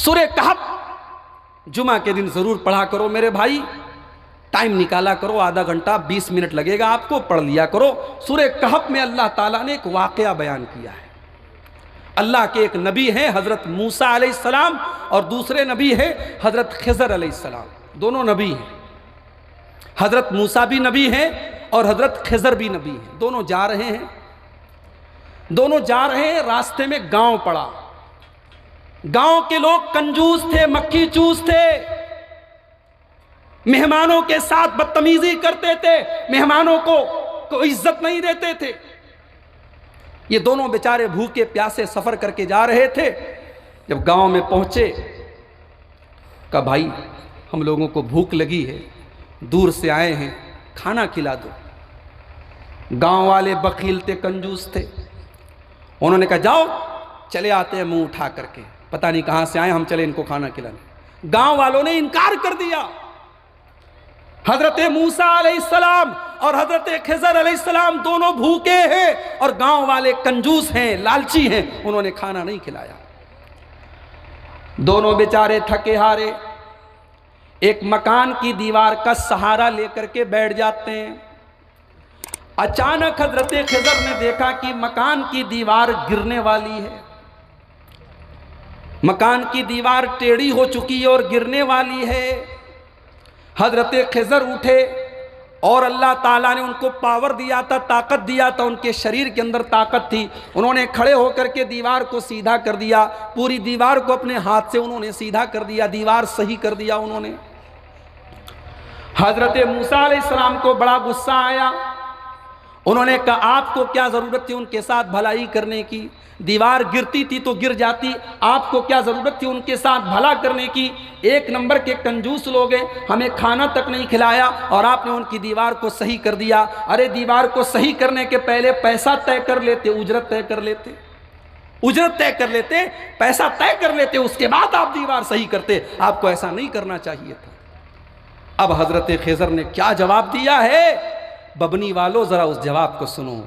सूरह कहफ जुमा के दिन जरूर पढ़ा करो मेरे भाई, टाइम निकाला करो, आधा घंटा 20 मिनट लगेगा आपको, पढ़ लिया करो। सूरह कहफ में अल्लाह ताला ने एक वाकया बयान किया है। अल्लाह के एक नबी हैं हजरत मूसा अलैहिस्सलाम और दूसरे नबी हैं हजरत खिज़र अलैहिस्सलाम। दोनों नबी हैं, हजरत मूसा भी नबी हैं और हजरत खिज़र भी नबी हैं। दोनों जा रहे हैं, रास्ते में गांव पड़ा। गांव के लोग कंजूस थे, मक्खी चूस थे, मेहमानों के साथ बदतमीजी करते थे, मेहमानों को इज्जत नहीं देते थे। ये दोनों बेचारे भूखे प्यासे सफर करके जा रहे थे। जब गांव में पहुंचे, कहा भाई हम लोगों को भूख लगी है, दूर से आए हैं, खाना खिला दो। गांव वाले बखील थे, कंजूस थे। उन्होंने कहा जाओ चले आते हैं मुंह उठा करके, पता नहीं कहां से आए, हम चले इनको खाना खिलाने। गांव वालों ने इनकार कर दिया। हजरत मूसा अलैहिस्सलाम और हजरत खिज़र अलैहिस्सलाम दोनों भूखे हैं और गांव वाले कंजूस हैं, लालची हैं, उन्होंने खाना नहीं खिलाया। दोनों बेचारे थके हारे एक मकान की दीवार का सहारा लेकर के बैठ जाते हैं। अचानक हजरत खिज़र ने देखा कि मकान की दीवार गिरने वाली है, मकान की दीवार टेढ़ी हो चुकी है और गिरने वाली है। हजरत खिज़र उठे और अल्लाह ताला ने उनको पावर दिया था, ताकत दिया था, उनके शरीर के अंदर ताकत थी। उन्होंने खड़े होकर के दीवार को सीधा कर दिया, पूरी दीवार को अपने हाथ से उन्होंने सीधा कर दिया, दीवार सही कर दिया उन्होंने। हजरत मूसा अलैहिस्सलाम को बड़ा गुस्सा आया। उन्होंने कहा आपको क्या जरूरत थी उनके साथ भलाई करने की, दीवार गिरती थी तो गिर जाती, आपको क्या जरूरत थी उनके साथ भला करने की। एक नंबर के कंजूस लोग हैं, हमें खाना तक नहीं खिलाया और आपने उनकी दीवार को सही कर दिया। अरे दीवार को सही करने के पहले पैसा तय कर लेते, उजरत तय कर लेते, उजरत तय कर लेते, पैसा तय कर लेते, उसके बाद आप दीवार सही करते। आपको ऐसा नहीं करना चाहिए था। अब हजरत खिज़र ने क्या जवाब दिया है, बबनी वालों जरा उस जवाब को सुनो।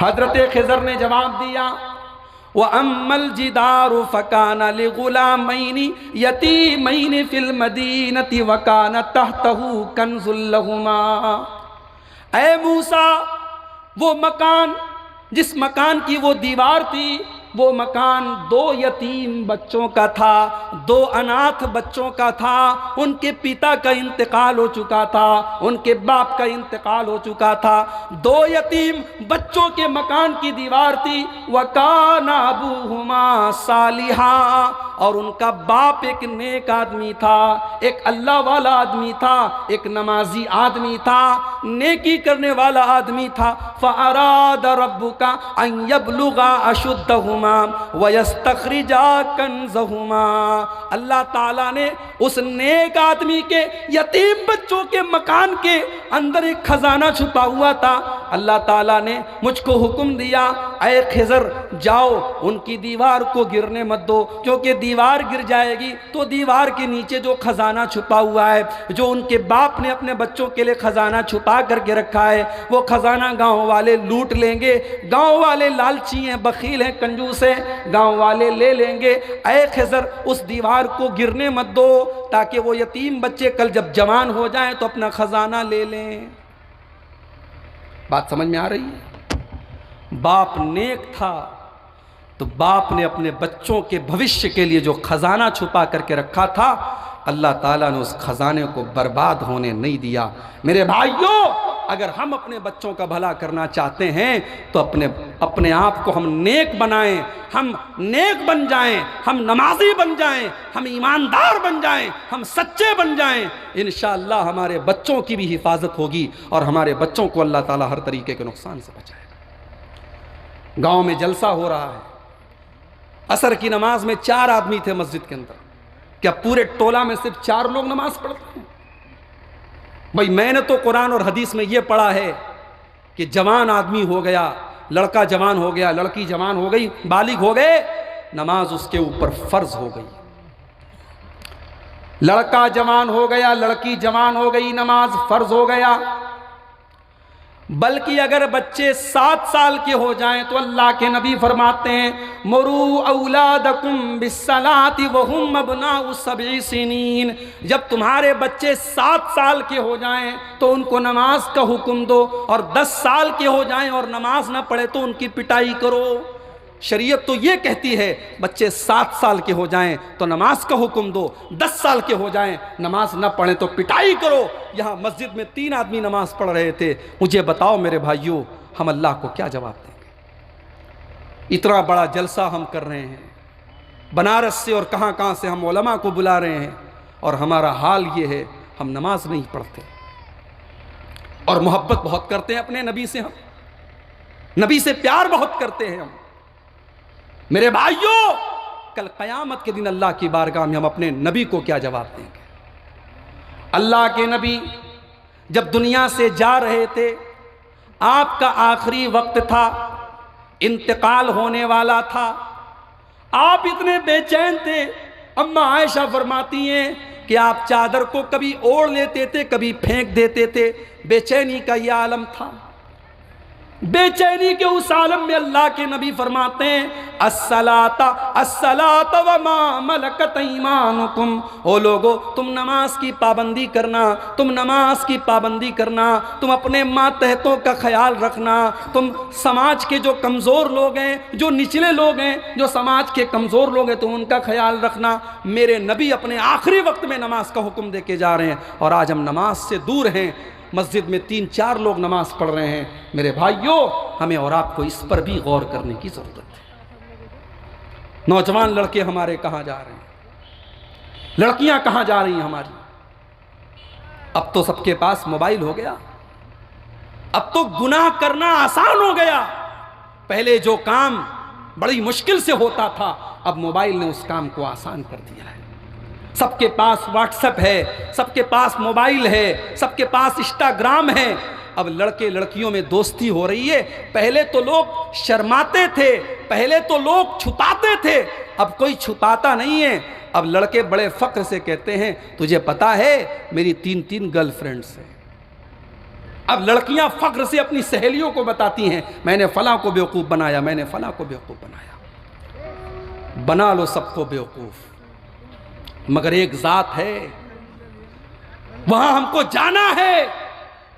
हजरत खिज़र ने जवाब दिया, व अम्मल जिदारु फकाना लिगुलामैनि यतीमैनि फिल मदीनति वकाना तहतहु कंजुल लहुमा। ऐ मूसा, वो मकान, जिस मकान की वो दीवार थी, वो मकान 2 यतीम बच्चों का था, 2 अनाथ बच्चों का था। उनके पिता का इंतकाल हो चुका था, उनके बाप का इंतकाल हो चुका था। 2 यतीम बच्चों के मकान की दीवार थी। वकाना अबूहुमा सालिहा, और उनका बाप एक नेक आदमी था, एक अल्लाह वाला आदमी था, एक नमाजी आदमी था, नेकी करने वाला आदमी था। फ़अराद रब्बुका अन यब्लुगा अशुद्धहुमा वयस्तखरिजा कंज़हुमा। अल्लाह ताला ने उस नेक आदमी के यतीम बच्चों के मकान के अंदर एक खजाना छुपा हुआ था। अल्लाह ताला ने मुझको हुक्म दिया, ऐ खिज़र जाओ उनकी दीवार को गिरने मत दो, क्योंकि दीवार गिर जाएगी तो दीवार के नीचे जो खजाना छुपा हुआ है, जो उनके बाप ने अपने बच्चों के लिए खजाना छुपा करके रखा है, वो खजाना गांव वाले लूट लेंगे। गांव वाले लालची हैं, बखील हैं, कंजूस हैं, गांव वाले ले लेंगे। ऐ खिज़र उस दीवार को गिरने मत दो, ताकि वो यतीम बच्चे कल जब जवान हो जाएं तो अपना खजाना ले लें। बात समझ में आ रही है? बाप नेक था तो बाप ने अपने बच्चों के भविष्य के लिए जो खजाना छुपा करके रखा था, अल्लाह ताला ने उस खजाने को बर्बाद होने नहीं दिया। मेरे भाइयों, अगर हम अपने बच्चों का भला करना चाहते हैं तो अपने आप को हम नेक बनाएं, हम नेक बन जाएं, हम नमाजी बन जाएं, हम ईमानदार बन जाएं, हम सच्चे बन जाएं। इंशाअल्लाह हमारे बच्चों की भी हिफाजत होगी और हमारे बच्चों को अल्लाह ताला हर तरीके के नुकसान से बचाएगा। गांव में जलसा हो रहा है, असर की नमाज में 4 आदमी थे मस्जिद के अंदर। क्या पूरे टोला में सिर्फ 4 लोग नमाज पढ़ते हैं? भाई मैंने तो कुरान और हदीस में यह पढ़ा है कि जवान आदमी हो गया, लड़का जवान हो गया, लड़की जवान हो गई, बालिग हो गए, नमाज उसके ऊपर फर्ज हो गई। लड़का जवान हो गया, लड़की जवान हो गई, नमाज फर्ज हो गया। बल्कि अगर बच्चे 7 साल के हो जाएं तो अल्लाह के नबी फरमाते हैं मुरू औलादकुम बिस्सलाति वहुम अबनाउ सबई सिनीन, जब तुम्हारे बच्चे 7 साल के हो जाएं तो उनको नमाज का हुक्म दो, और 10 साल के हो जाएं और नमाज ना पढ़े तो उनकी पिटाई करो। शरीयत तो ये कहती है बच्चे 7 साल के हो जाएं तो नमाज का हुक्म दो, 10 साल के हो जाएं नमाज ना पढ़ें तो पिटाई करो। यहाँ मस्जिद में 3 आदमी नमाज पढ़ रहे थे। मुझे बताओ मेरे भाइयों, हम अल्लाह को क्या जवाब देंगे? इतना बड़ा जलसा हम कर रहे हैं, बनारस से और कहाँ कहाँ से हम उलमा को बुला रहे हैं, और हमारा हाल ये है हम नमाज नहीं पढ़ते और मोहब्बत बहुत करते हैं अपने नबी से। हम नबी से प्यार बहुत करते हैं हम। मेरे भाइयों, कल क़यामत के दिन अल्लाह की बारगाह में हम अपने नबी को क्या जवाब देंगे? अल्लाह के नबी जब दुनिया से जा रहे थे, आपका आखिरी वक्त था, इंतकाल होने वाला था, आप इतने बेचैन थे। अम्मा आयशा फरमाती हैं कि आप चादर को कभी ओढ़ लेते थे, कभी फेंक देते थे। बेचैनी का यह आलम था। बेचैनी के उस आलम में अल्लाह के नबी फरमाते हैं अस्सलाता अस्सलाता व मा मलकत ईमानुकुम, ओ लोगो तुम नमाज की पाबंदी करना, तुम नमाज की पाबंदी करना, तुम अपने मातहतों का ख्याल रखना, तुम समाज के जो कमज़ोर लोग हैं, जो निचले लोग हैं, जो समाज के कमज़ोर लोग हैं, तुम उनका ख्याल रखना। मेरे नबी अपने आखिरी वक्त में नमाज का हुक्म दे के जा रहे हैं और आज हम नमाज से दूर हैं। मस्जिद में 3-4 लोग नमाज पढ़ रहे हैं। मेरे भाइयों, हमें और आपको इस पर भी गौर करने की ज़रूरत है। नौजवान लड़के हमारे कहाँ जा रहे हैं, लड़कियां कहाँ जा रही हैं हमारी? अब तो सबके पास मोबाइल हो गया, अब तो गुनाह करना आसान हो गया। पहले जो काम बड़ी मुश्किल से होता था, अब मोबाइल ने उस काम को आसान कर दिया है। सबके पास व्हाट्सएप है, सबके पास मोबाइल है, सबके पास इंस्टाग्राम है। अब लड़के लड़कियों में दोस्ती हो रही है। पहले तो लोग शर्माते थे, पहले तो लोग छुपाते थे, अब कोई छुपाता नहीं है। अब लड़के बड़े फख्र से कहते हैं तुझे पता है मेरी 3-3 गर्लफ्रेंड्स हैं। अब लड़कियां फख्र से अपनी सहेलियों को बताती हैं मैंने फलां को बेवकूफ़ बनाया, मैंने फलां को बेवकूफ़ बनाया। बना लो सबको बेवकूफ़, मगर एक ज़ात है, वहां हमको जाना है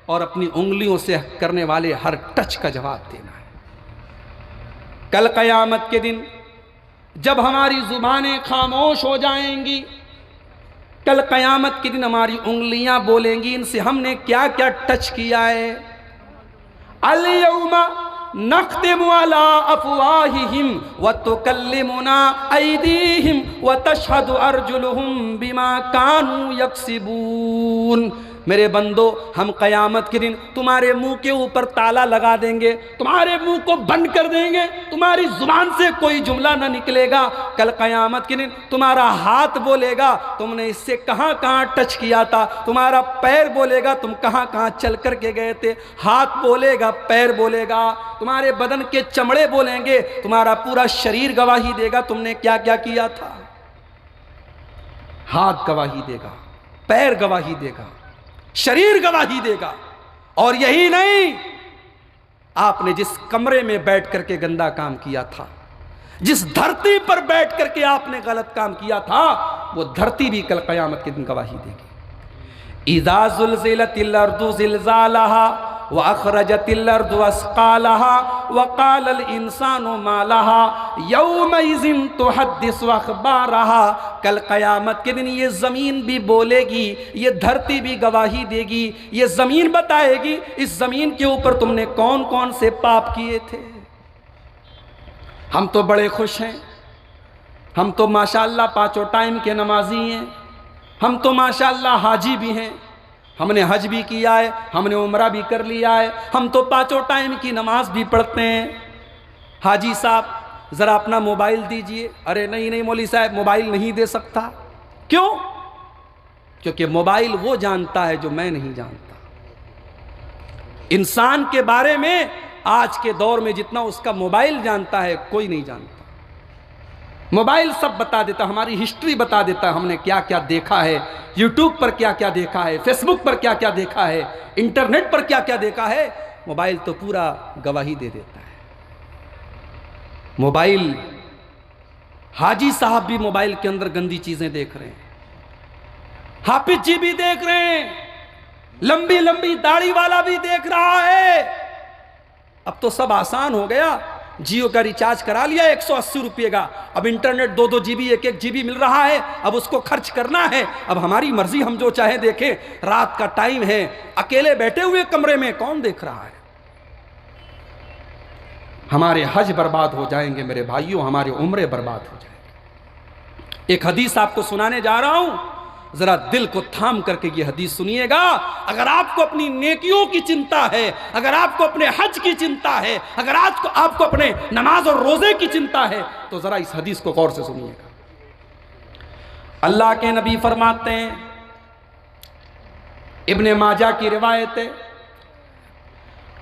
और अपनी उंगलियों से करने वाले हर टच का जवाब देना है। कल क़यामत के दिन जब हमारी ज़ुबानें खामोश हो जाएंगी, कल क़यामत के दिन हमारी उंगलियां बोलेंगी इनसे हमने क्या क्या टच किया है। अल यौमा नख्तिमु अला अफ़वाहिहिम व तुकल्लिमुना ऐदीहिम व तशहदु अर्जुलुहुम बिमा कानू यक्सिबून। मेरे बंदो, हम क़यामत के दिन तुम्हारे मुंह के ऊपर ताला लगा देंगे, तुम्हारे मुंह को बंद कर देंगे, तुम्हारी जुबान से कोई जुमला ना निकलेगा। कल क़यामत के दिन तुम्हारा हाथ बोलेगा तुमने इससे कहाँ कहाँ टच किया था, तुम्हारा पैर बोलेगा तुम कहाँ कहाँ चल कर के गए थे, हाथ बोलेगा, पैर बोलेगा, तुम्हारे बदन के चमड़े बोलेंगे, तुम्हारा पूरा शरीर गवाही देगा तुमने क्या क्या किया था। हाथ गवाही देगा, पैर गवाही देगा, शरीर गवाही देगा। और यही नहीं, आपने जिस कमरे में बैठ करके गंदा काम किया था, जिस धरती पर बैठ करके आपने गलत काम किया था, वो धरती भी कल क़यामत के दिन गवाही देगी। इज़ा ज़ुल्ज़िलतिल अर्दु ज़िल्ज़ालहा व अख़रजतिल अर्दु अस्क़ालहा व क़ालल इंसानु मा लहा यौमइज़िन तुहद्दिसु अख़बारहा। कल क़यामत के दिन ये ज़मीन भी बोलेगी, ये धरती भी गवाही देगी, ये ज़मीन बताएगी इस ज़मीन के ऊपर तुमने कौन कौन से पाप किए थे। हम तो बड़े खुश हैं, हम तो माशाअल्लाह 5 टाइम के नमाजी हैं, हम तो माशाअल्लाह हाजी भी हैं, हमने हज भी किया है, हमने उम्रा भी कर लिया है, हम तो 5 टाइम की नमाज भी पढ़ते हैं। हाजी साहब ज़रा अपना मोबाइल दीजिए। अरे नहीं नहीं मौलवी साहब, मोबाइल नहीं दे सकता। क्यों? क्योंकि मोबाइल वो जानता है जो मैं नहीं जानता। इंसान के बारे में आज के दौर में जितना उसका मोबाइल जानता है कोई नहीं जानता। मोबाइल सब बता देता, हमारी हिस्ट्री बता देता, हमने क्या क्या देखा है, यूट्यूब पर क्या क्या देखा है, फेसबुक पर क्या क्या देखा है, इंटरनेट पर क्या क्या देखा है। मोबाइल तो पूरा गवाही दे देता है। मोबाइल, हाजी साहब भी मोबाइल के अंदर गंदी चीजें देख रहे हैं, हाफिज जी भी देख रहे हैं, लंबी लंबी दाढ़ी वाला भी देख रहा है। अब तो सब आसान हो गया, जियो का रिचार्ज करा लिया 180 रुपये का, अब इंटरनेट 2-2 GB 1-1 GB मिल रहा है, अब उसको खर्च करना है, अब हमारी मर्जी, हम जो चाहे देखें। रात का टाइम है, अकेले बैठे हुए कमरे में कौन देख रहा है? हमारे हज बर्बाद हो जाएंगे मेरे भाइयों, हमारे उम्रे बर्बाद हो जाएंगे। एक हदीस आपको सुनाने जा रहा हूं, जरा दिल को थाम करके ये हदीस सुनिएगा। अगर आपको अपनी नेकियों की चिंता है, अगर आपको अपने हज की चिंता है, अगर आपको अपने नमाज और रोजे की चिंता है, तो जरा इस हदीस को गौर से सुनिएगा। अल्लाह के नबी फरमाते हैं, इब्ने माजा की रिवायत है,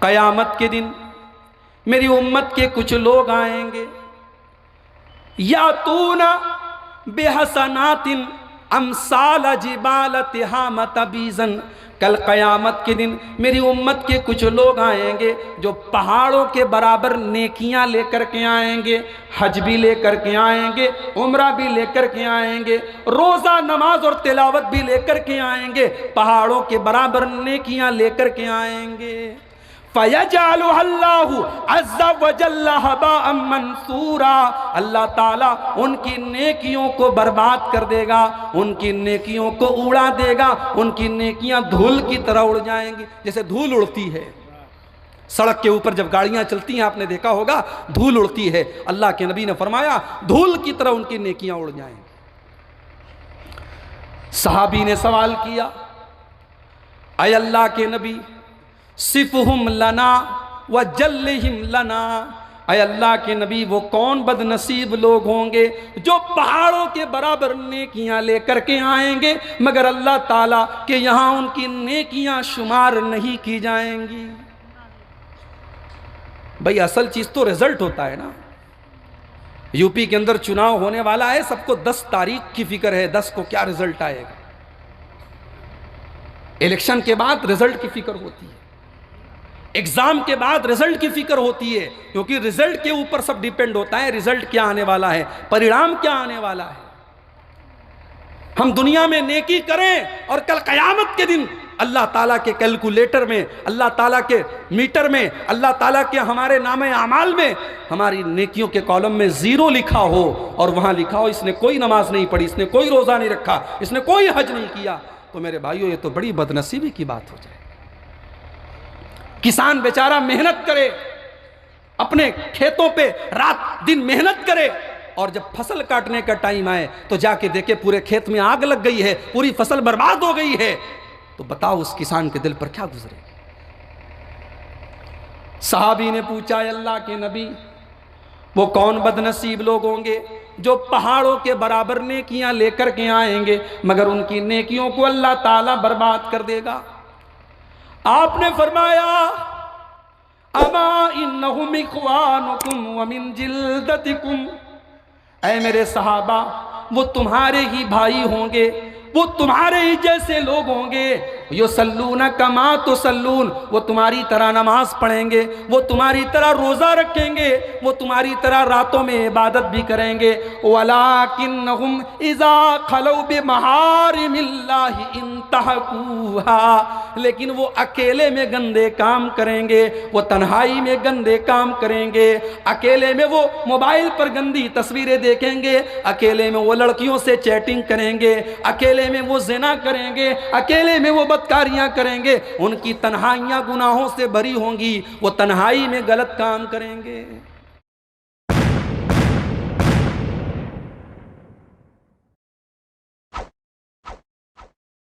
कयामत के दिन मेरी उम्मत के कुछ लोग आएंगे, या तूना बेहसनातिन अमसाल जिबाल तिहामत बीजन। कल क़यामत के दिन मेरी उम्मत के कुछ लोग आएंगे जो पहाड़ों के बराबर नेकियां लेकर के आएंगे, हज भी लेकर के आएंगे, उम्रा भी लेकर के आएंगे, रोज़ा नमाज और तिलावत भी लेकर के आएंगे, पहाड़ों के बराबर नेकियां लेकर के आएंगे। फ़यजअलुहल्लाहु अज़्ज़ा व जल्ला हबाअम मंसूरा, अल्लाह ताला उनकी नेकियों को बर्बाद कर देगा, उनकी नेकियों को उड़ा देगा, उनकी नेकियां धूल की तरह उड़ जाएंगी। जैसे धूल उड़ती है सड़क के ऊपर, जब गाड़ियां चलती हैं आपने देखा होगा धूल उड़ती है, अल्लाह के नबी ने फरमाया धूल की तरह उनकी नेकियां उड़ जाएंगी। सहाबी ने सवाल किया, ऐ अल्लाह के नबी सिफहुम लना व जल्लिहिम लना, ऐ अल्लाह के नबी वो कौन बदनसीब लोग होंगे जो पहाड़ों के बराबर नेकियां लेकर के आएंगे मगर अल्लाह ताला के यहाँ उनकी नेकियां शुमार नहीं की जाएंगी। भाई असल चीज तो रिजल्ट होता है ना। यूपी के अंदर चुनाव होने वाला है, सबको 10 तारीख की फिक्र है, 10 को क्या रिजल्ट आएगा। इलेक्शन के बाद रिजल्ट की फिक्र होती है, एग्जाम के बाद रिजल्ट की फिक्र होती है, क्योंकि रिजल्ट के ऊपर सब डिपेंड होता है। रिजल्ट क्या आने वाला है, परिणाम क्या आने वाला है। हम दुनिया में नेकी करें और कल क़यामत के दिन अल्लाह ताला के कैलकुलेटर में, अल्लाह ताला के मीटर में, अल्लाह ताला के हमारे नामे अमाल में हमारी नेकियों के कॉलम में 0 लिखा हो और वहां लिखा हो इसने कोई नमाज नहीं पढ़ी, इसने कोई रोजा नहीं रखा, इसने कोई हज नहीं किया, तो मेरे भाइयों ये तो बड़ी बदनसीबी की बात हो जाए। किसान बेचारा मेहनत करे, अपने खेतों पे रात दिन मेहनत करे, और जब फसल काटने का टाइम आए तो जाके देखे पूरे खेत में आग लग गई है, पूरी फसल बर्बाद हो गई है, तो बताओ उस किसान के दिल पर क्या गुजरेगा। सहाबी ने पूछा, अल्लाह के नबी वो कौन बदनसीब लोग होंगे जो पहाड़ों के बराबर नेकियां लेकर के आएंगे मगर उनकी नेकियों को अल्लाह ताला बर्बाद कर देगा। आपने फरमाया, अमा इन्नहुम इख्वानुकुम व मिन जिल्दतिकुम, ऐ मेरे सहाबा वो तुम्हारे ही भाई होंगे, वो तुम्हारे ही जैसे लोग होंगे। यो सल्लूना कमा तो सल्लून, वो तुम्हारी तरह नमाज पढ़ेंगे, वो तुम्हारी तरह रोज़ा रखेंगे, वो तुम्हारी तरह रातों में इबादत भी करेंगे। वलाकिन्नहुम इज़ा खलौ बिमहारिमिल्लाहि इंतहकूहा, लेकिन वो अकेले में गंदे काम करेंगे, वो तन्हाई में गंदे काम करेंगे, अकेले में वो मोबाइल पर गंदी तस्वीरें देखेंगे, अकेले में वो लड़कियों से चैटिंग करेंगे, अकेले में वो ज़िना करेंगे, अकेले में वो बदकारियां करेंगे, उनकी तन्हाइयां गुनाहों से भरी होंगी, वो तन्हाई में गलत काम करेंगे।